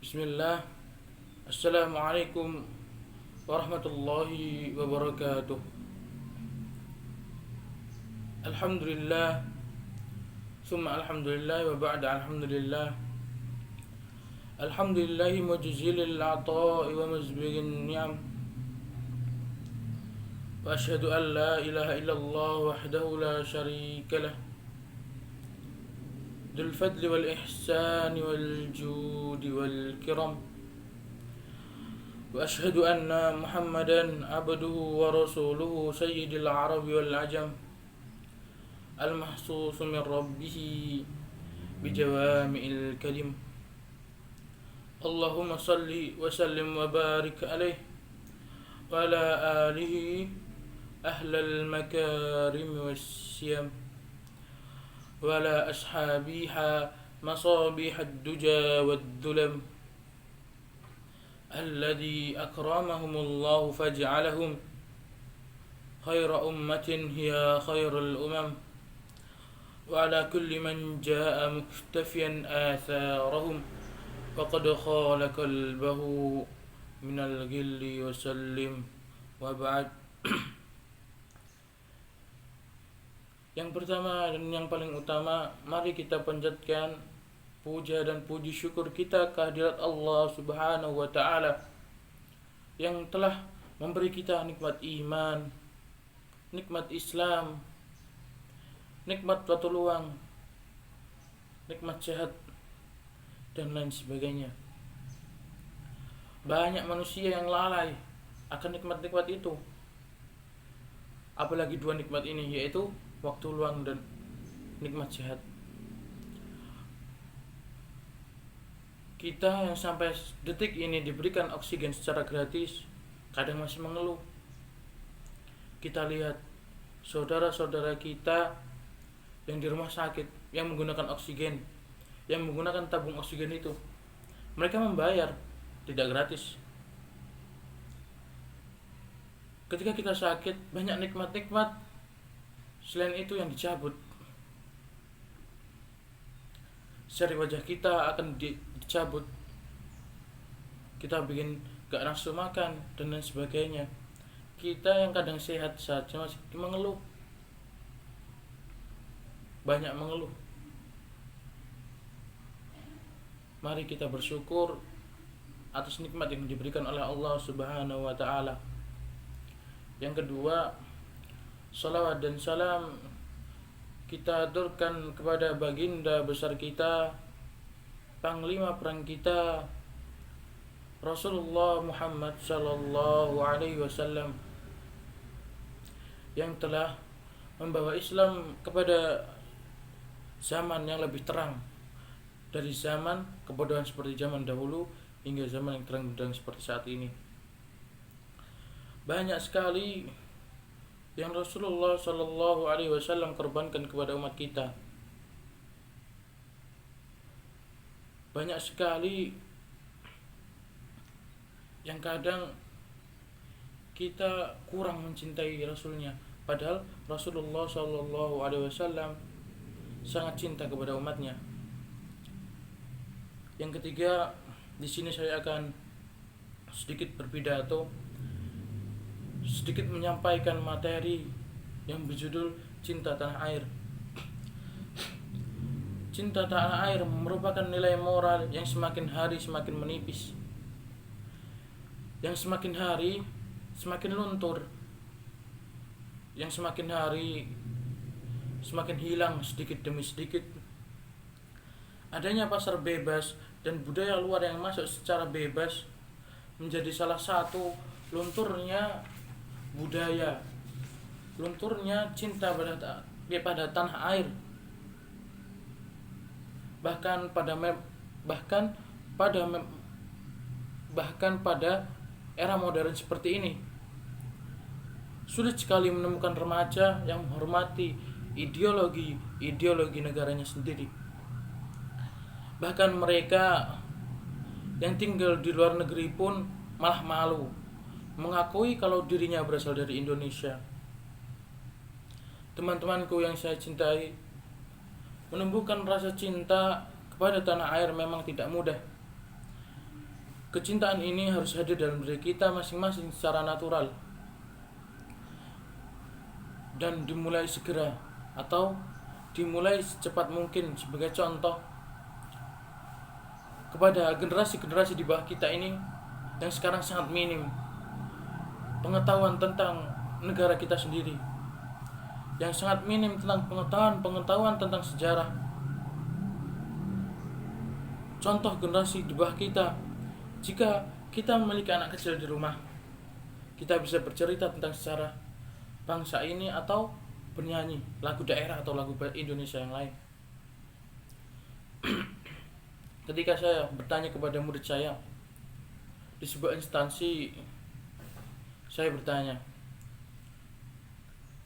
Bismillah. Assalamualaikum warahmatullahi wabarakatuh. Alhamdulillah. Summa alhamdulillah wa ba'da alhamdulillah. Alhamdulillahi mujzilil ata'i wa muzbigin ni'am. Wa ashhadu an la ilaha illallah wahdahu la syarika lah. Dzul fadli wal ihsani wal judi wal kiram. Wa ashhadu anna Muhammadan abduhu wa rasuluhu sayyidil arabi wal ajam, al mahsus min rabbih bi jawami'il kalim. Allahumma salli wa sallim wa barik alaihi wa ala alihi ahlal makarim was siyam wa ala ashabiha masabih ad-duja wad-dulam alladhi akramahumullahu faj'alahum khayra ummatin hiya khairul umam wa ala kulli man jaa muktafiyan atharahum faqad khala qalbahu minal ghilli wa sallim wa ba'd. Yang pertama dan yang paling utama, mari kita panjatkan puja dan puji syukur kita kehadirat Allah Subhanahu wa taala yang telah memberi kita nikmat iman, nikmat Islam, nikmat waktu luang, nikmat sehat dan lain sebagainya. Banyak manusia yang lalai akan nikmat-nikmat itu. Apalagi dua nikmat ini, yaitu waktu luang dan nikmat sehat. Kita yang sampai detik ini diberikan oksigen secara gratis, kadang masih mengeluh. Kita lihat saudara-saudara kita yang di rumah sakit, yang menggunakan oksigen, yang menggunakan tabung oksigen itu, mereka membayar, tidak gratis. Ketika kita sakit, banyak nikmat-nikmat selain itu yang dicabut. Seri wajah kita akan dicabut. Kita bikin gak nafsu makan dan lain sebagainya. Kita yang kadang sehat saja masih mengeluh. Banyak mengeluh. Mari kita bersyukur atas nikmat yang diberikan oleh Allah Subhanahu wa taala. Yang kedua, salawat dan salam kita aturkan kepada baginda besar kita, panglima perang kita, Rasulullah Muhammad sallallahu alaihi wasallam, yang telah membawa Islam kepada zaman yang lebih terang, dari zaman kebodohan seperti zaman dahulu hingga zaman yang terang benderang seperti saat ini. Banyak sekali yang Rasulullah sallallahu alaihi wasallam korbankan kepada umat kita. Banyak sekali yang kadang kita kurang mencintai Rasulnya, padahal Rasulullah sallallahu alaihi wasallam sangat cinta kepada umatnya. Yang ketiga, di sini saya akan sedikit berpidato, sedikit menyampaikan materi yang berjudul Cinta Tanah Air. Cinta tanah air merupakan nilai moral yang semakin hari semakin menipis, yang semakin hari semakin luntur, yang semakin hari semakin hilang sedikit demi sedikit. Adanya pasar bebas dan budaya luar yang masuk secara bebas menjadi salah satu lunturnya budaya, lunturnya cinta pada tanah air. Bahkan pada era modern seperti ini, sulit sekali menemukan remaja yang menghormati ideologi negaranya sendiri. Bahkan mereka yang tinggal di luar negeri pun malah malu mengakui kalau dirinya berasal dari Indonesia. Teman-temanku yang saya cintai, menumbuhkan rasa cinta kepada tanah air memang tidak mudah. kecintaan ini harus hadir dalam diri kita masing-masing secara natural dan dimulai segera atau dimulai secepat mungkin. Sebagai contoh, kepada generasi-generasi di bawah kita ini yang sekarang sangat minim pengetahuan tentang negara kita sendiri, yang sangat minim tentang pengetahuan tentang sejarah. Contoh generasi di bawah kita, jika kita memiliki anak kecil di rumah, kita bisa bercerita tentang sejarah bangsa ini atau bernyanyi lagu daerah atau lagu Indonesia yang lain. Ketika saya bertanya kepada murid saya di sebuah instansi, saya bertanya,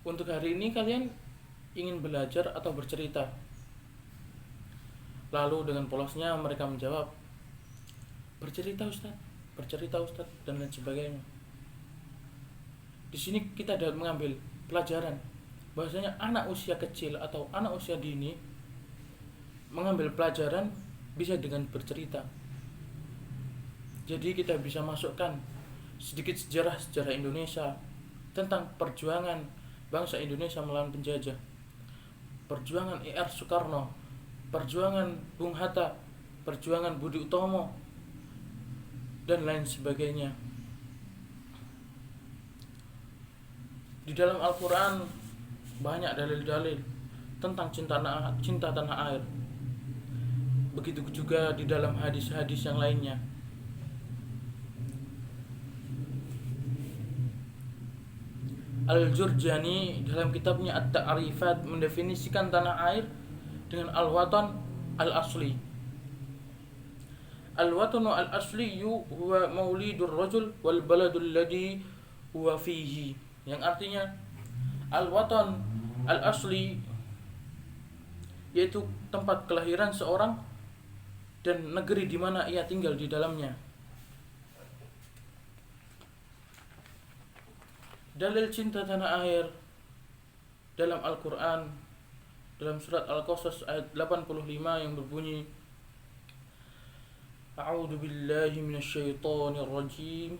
untuk hari ini kalian ingin belajar atau bercerita? Lalu dengan polosnya mereka menjawab, bercerita Ustaz, dan lain sebagainya. Di sini kita dapat mengambil pelajaran bahwasanya anak usia kecil atau anak usia dini mengambil pelajaran bisa dengan bercerita. Jadi kita bisa masukkan sedikit sejarah Indonesia tentang perjuangan bangsa Indonesia melawan penjajah, perjuangan R. Soekarno, perjuangan Bung Hatta, perjuangan Budi Utomo, dan lain sebagainya. Di dalam Al-Quran banyak dalil-dalil tentang cinta tanah air. Begitu juga di dalam hadis-hadis yang lainnya. Al-Jurjani dalam kitabnya At-Ta'rifat mendefinisikan tanah air dengan al-watan al-asli. Al-watanu al-asliyu huwa maulidur rajul wal baladul ladhi huwa fihi. Yang artinya al-watan al-asli yaitu tempat kelahiran seorang dan negeri di mana ia tinggal di dalamnya. Dalil cinta tanah air dalam Al-Quran, dalam surat Al-Qasas ayat 85 yang berbunyi, A'udzu billahi minasyaitonir rajim.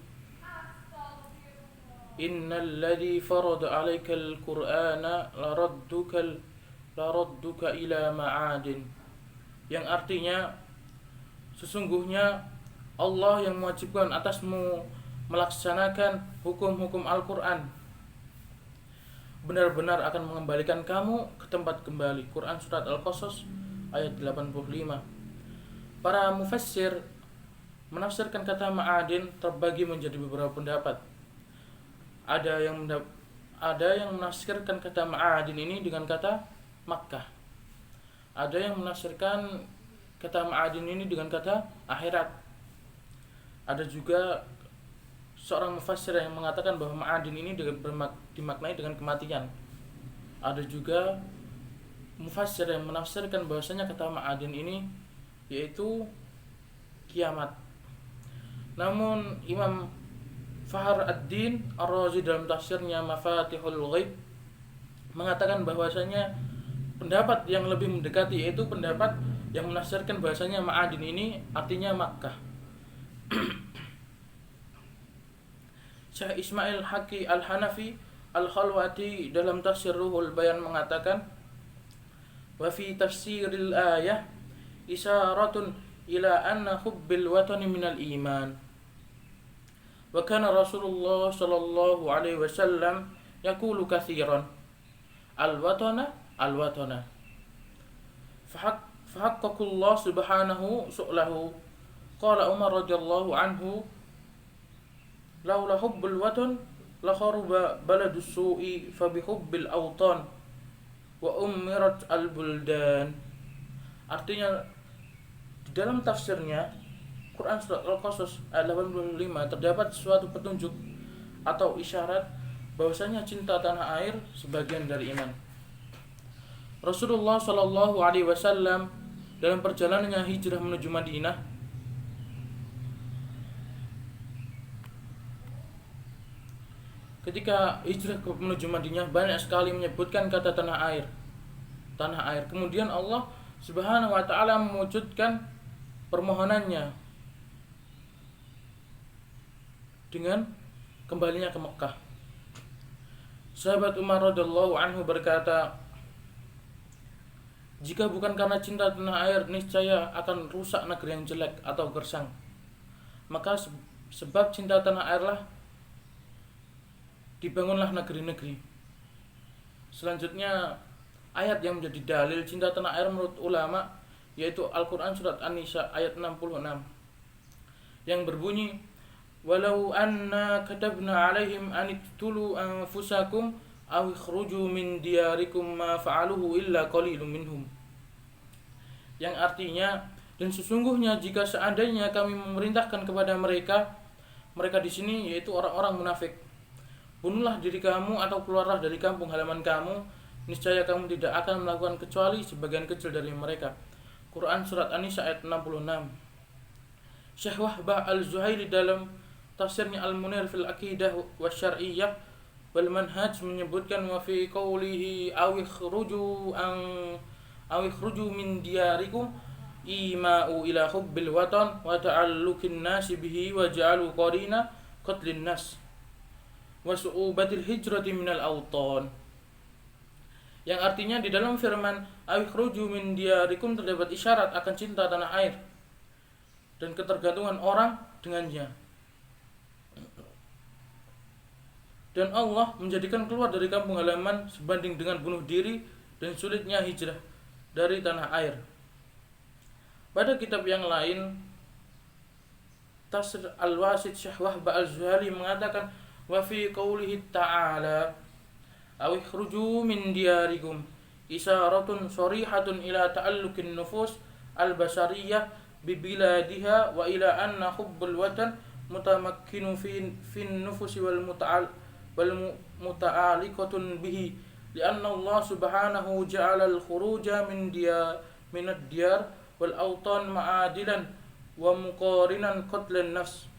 Innal ladzi farada 'alaikal Qur'ana laradduka ila ma'adin. Yang artinya, sesungguhnya Allah yang mewajibkan atasmu melaksanakan hukum-hukum Al-Quran benar-benar akan mengembalikan kamu ke tempat kembali. Quran surat Al-Qasas ayat 85. Para mufassir menafsirkan kata ma'adin terbagi menjadi beberapa pendapat. Ada yang menafsirkan kata ma'adin ini dengan kata Makkah. Ada yang menafsirkan kata ma'adin ini dengan kata akhirat. Ada juga seorang mufassir yang mengatakan bahwa ma'adin ini dimaknai dengan kematian. Ada juga mufassir yang menafsirkan bahwasanya kata ma'adin ini yaitu kiamat. Namun Imam Fahr ad-Din Ar-Razi dalam tafsirnya Mafatihul Ghaib mengatakan bahwasanya pendapat yang lebih mendekati yaitu pendapat yang menafsirkan bahwasanya ma'adin ini artinya Makkah. Syekh Ismail Haqi Al-Hanafi Al-Khalwati dalam tafsir Ruhul Bayan mengatakan, wa fi tafsiril ayah isyaratun ila anna hubbil watani minal iman. Wa kana Rasulullah sallallahu alaihi wasallam yaqulu katsiran al-watana fahaqqaqullah subhanahu su'lahu. Qala Umar radhiyallahu anhu, laula hubbul watan la kharuba baladus su'i fa bihubbil awtan wa ummirat al-buldan. Artinya di dalam tafsirnya Quran surat Al-Qasas ayat 85 terdapat suatu petunjuk atau isyarat bahwasanya cinta tanah air sebagian dari iman. Rasulullah Shallallahu Alaihi Wasallam dalam perjalanannya hijrah menuju Madinah ketika hijrah menuju Madinah banyak sekali menyebutkan kata tanah air. Kemudian Allah Subhanahu wa taala mewujudkan permohonannya dengan kembalinya ke Mekah. Sahabat Umar radhiyallahu anhu berkata, jika bukan karena cinta tanah air, niscaya akan rusak negeri yang jelek atau gersang. Maka sebab cinta tanah airlah dibangunlah negeri-negeri. Selanjutnya, ayat yang menjadi dalil cinta tanah air menurut ulama yaitu Al-Quran surat An-Nisa ayat 66 yang berbunyi, walau anna katabna alaihim aniktulu anfusakum aw ikhruju min diyarikum ma fa'aluhu illa qalilun minhum. Yang artinya, dan sesungguhnya jika seandainya kami memerintahkan kepada mereka di sini yaitu orang-orang munafik, bunuhlah diri kamu atau keluarlah dari kampung halaman kamu, niscaya kamu tidak akan melakukan kecuali sebagian kecil dari mereka. Quran surat An-Nisa ayat 66. Syekh Wahbah Al-Zuhaili dalam tafsirnya Al-Munir fil Aqidah wa Syar'iyyah wal Manhaj menyebutkan wa fi qawlihi aw ikhruju min diyarikum ima'u ila hubbil watan wa ta'alluqin nasi bihi wa ja'alu qarina qatlin nas wa su'ubatil hijrati minal awtan. Yang artinya di dalam firman awikhruju min diyarikum terdapat isyarat akan cinta tanah air dan ketergantungan orang dengannya. Dan Allah menjadikan keluar dari kampung halaman sebanding dengan bunuh diri dan sulitnya hijrah dari tanah air. Pada kitab yang lain, Tafsir Al-Wasit Syekh Wahbah Al-Zuhaili mengatakan wa fi qawlihi ta'ala aw ikhruju min diyarikum isyaratun sharihatun ila ta'alluqin nufus al-basariyah bi biladiha wa ila anna hubbul watan mutamakkinu fi nufusi wal muta'alliqatun bihi lianna Allah subhanahu ja'ala al-khuruja min ad-diyar wal awtan ma'adilan wa muqarinan qatlan nafs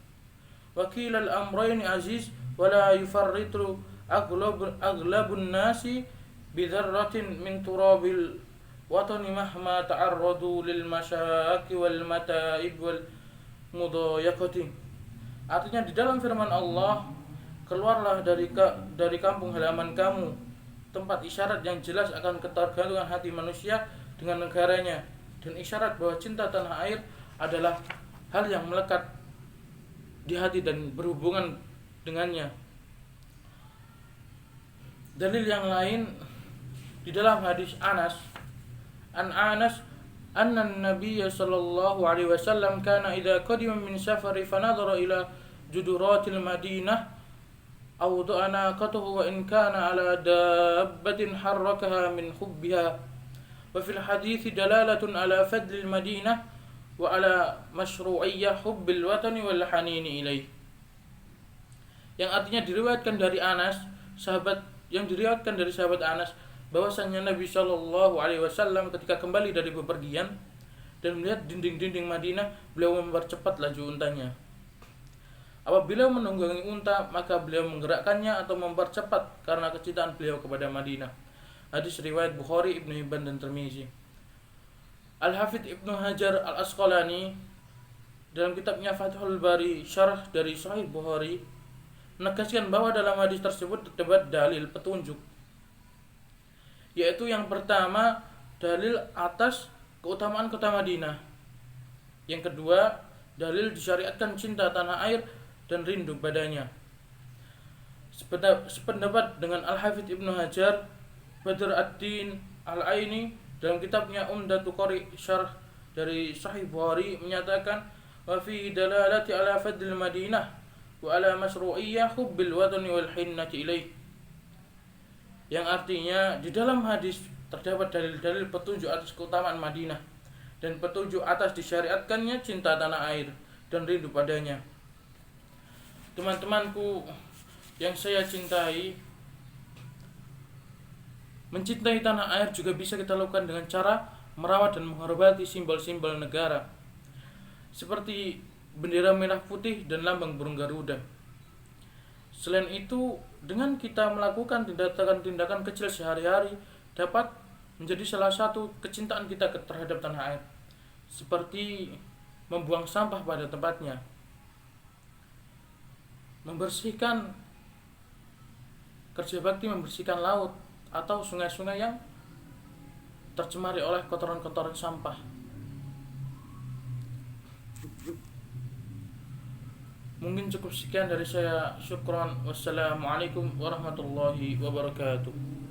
wa qila al-amrayn aziz wa la yufarritu aglabun nasi bidzarratin min turabil watani mahma ta'arradu lil masyaqi wal mata'ib wal mudayaqati. Artinya di dalam firman Allah, keluarlah dari kampung halaman kamu, tempat isyarat yang jelas akan ketergantungan hati manusia dengan negaranya, dan isyarat bahwa cinta tanah air adalah hal yang melekat di hati dan berhubungan dengannya. Dalil yang lain di dalam hadis Anas anna Nabiy sallallahu alaihi wasallam kana idza qadima min safari fanadhara ila juduratil Madinah awda'a naqatahu wa in kana ala dabbatin harrakaha min hubbiha wa fil hadits dalalatun ala fadlil Madinah wa ala masyru'iyyah hubbil watani wal hanini ilaih. Yang artinya diriwayatkan dari sahabat Anas bahwasanya Nabi Shallallahu Alaihi Wasallam ketika kembali dari bepergian dan melihat dinding-dinding Madinah, beliau mempercepat laju untanya. Apabila menunggangi unta, maka beliau menggerakkannya atau mempercepat karena kecintaan beliau kepada Madinah. Hadis riwayat Bukhari, Ibnu Hibban dan Tirmizi. Al-Hafidz Ibnu Hajar Al-Asqalani dalam kitabnya Fathul Bari syarah dari Sahih Bukhari menegaskan bahwa dalam hadis tersebut terdapat dalil petunjuk, yaitu yang pertama dalil atas keutamaan kota Madinah, yang kedua dalil disyariatkan cinta tanah air dan rindu padanya. Sependapat dengan Al-Hafidz Ibnu Hajar, Badr ad-Din Al-Aini dalam kitabnya Umdatul Qari syarah dari Sahih Bukhari menyatakan wa fi dalalati ala fadlil Madinah wa ala masyru'iyyah hubbil watani wal hinnati ilaih. Yang artinya di dalam hadis terdapat dalil-dalil petunjuk atas keutamaan Madinah dan petunjuk atas disyariatkannya cinta tanah air dan rindu padanya. Teman-temanku yang saya cintai, mencintai tanah air juga bisa kita lakukan dengan cara merawat dan menghormati simbol-simbol negara seperti bendera merah putih dan lambang burung Garuda. Selain itu, dengan kita melakukan tindakan-tindakan kecil sehari-hari dapat menjadi salah satu kecintaan kita terhadap tanah air, seperti membuang sampah pada tempatnya. membersihkan, kerja bakti membersihkan laut atau sungai-sungai yang tercemari oleh kotoran-kotoran sampah. Mungkin cukup sekian dari saya. Syukran. Wassalamualaikum warahmatullahi wabarakatuh.